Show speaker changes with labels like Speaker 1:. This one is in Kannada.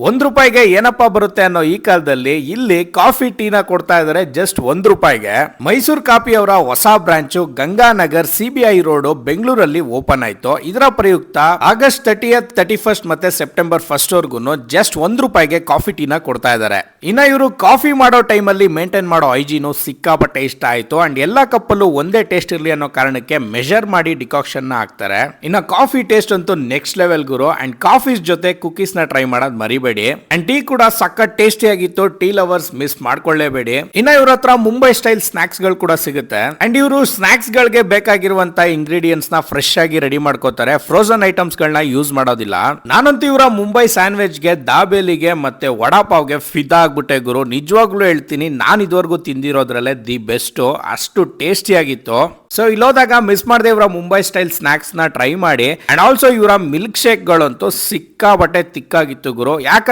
Speaker 1: ₹1 ಏನಪ್ಪಾ ಬರುತ್ತೆ ಅನ್ನೋ ಈ ಕಾಲದಲ್ಲಿ ಇಲ್ಲಿ ಕಾಫಿ ಟೀನ ಕೊಡ್ತಾ ಇದಾರೆ ಜಸ್ಟ್ ₹1. ಮೈಸೂರು ಕಾಫಿ ಅವರ ಹೊಸ ಬ್ರಾಂಚು ಗಂಗಾನಗರ್ CBI ರೋಡ್ ಬೆಂಗಳೂರಲ್ಲಿ ಓಪನ್ ಆಯ್ತು. ಇದರ ಪ್ರಯುಕ್ತ ಆಗಸ್ಟ್ 30th 31st ಮತ್ತೆ ಸೆಪ್ಟೆಂಬರ್ 1st ವರ್ಗು ಜಸ್ಟ್ ₹1 ಕಾಫಿ ಟೀನ ಕೊಡ್ತಾ ಇದಾರೆ. ಇನ್ನ ಇವರು ಕಾಫಿ ಮಾಡೋ ಟೈಮ್ ಅಲ್ಲಿ ಮೇಂಟೈನ್ ಮಾಡೋ ಹೈಜೀನು ಸಿಕ್ಕಾಪಟ್ಟೆ ಇಷ್ಟ ಆಯ್ತು. ಅಂಡ್ ಎಲ್ಲಾ ಕಪ್ಪಲ್ಲೂ ಒಂದೇ ಟೇಸ್ಟ್ ಇರ್ಲಿ ಅನ್ನೋ ಕಾರಣಕ್ಕೆ ಮೆಜರ್ ಮಾಡಿ ಡಿಕಾಕ್ಷನ್ ನ ಹಾಕ್ತಾರೆ. ಇನ್ನ ಕಾಫಿ ಟೇಸ್ಟ್ ಅಂತೂ ನೆಕ್ಸ್ಟ್ ಲೆವೆಲ್ ಗುರು. ಅಂಡ್ ಕಾಫೀಸ್ ಜೊತೆ ಕುಕೀಸ್ ನ ಟ್ರೈ ಮಾಡೋದ್ ಮರಿಬೇಡಿ. ಅಂಡ್ ಟೀ ಕೂಡ ಸಖತ್ ಟೇಸ್ಟಿ ಆಗಿತ್ತು. ಟೀ ಲವರ್ಸ್ ಮಿಸ್ ಮಾಡ್ಕೊಳ್ಳೇಬೇಡಿ. ಇನ್ನ ಇವ್ರ ಹತ್ರ ಮುಂಬೈ ಸ್ಟೈಲ್ ಸ್ನಾಕ್ಸ್ ಗಳು ಕೂಡ ಸಿಗುತ್ತೆ. ಅಂಡ್ ಇವರು ಸ್ನಾಕ್ಸ್ ಗಳಿಗೆ ಬೇಕಾಗಿರುವಂತ ಇಂಗ್ರೀಡಿಯೆಂಟ್ಸ್ ನ ಫ್ರೆಶ್ ಆಗಿ ರೆಡಿ ಮಾಡ್ಕೋತಾರೆ. ಫ್ರೋಸನ್ ಐಟಮ್ಸ್ ಗಳನ್ನ ಯೂಸ್ ಮಾಡೋದಿಲ್ಲ. ನಾನಂತೂ ಇವರ ಮುಂಬೈ ಸ್ಯಾಂಡ್ವಿಚ್ ಗೆ, ದಾಬೇಲಿಗೆ ಮತ್ತೆ ವಡಾಪಾವ್ಗೆ ಫಿದಾ ಆಗ್ಬಿಟ್ಟೆ ಗುರು. ನಿಜವಾಗ್ಲೂ ಹೇಳ್ತೀನಿ, ನಾನು ಇದುವರೆಗೂ ತಿಂದಿರೋದ್ರಲ್ಲೇ ದಿ ಬೆಸ್ಟ್. ಅಷ್ಟು ಟೇಸ್ಟಿ ಆಗಿತ್ತು. ಸೊ ಇಲ್ಲೋದಾಗ ಮಿಸ್ ಮಾಡದೆ ಇವರ ಮುಂಬೈ ಸ್ಟೈಲ್ ಸ್ನಾಕ್ಸ್ ನ ಟ್ರೈ ಮಾಡಿ. ಅಂಡ್ ಆಲ್ಸೋ ಇವರ ಮಿಲ್ಕ್ ಶೇಕ್ ಗಳಂತೂ ಸಿಕ್ಕಾಬಟ್ಟೆ ತಿಕ್ಕಾಗಿತ್ತು ಗುರು.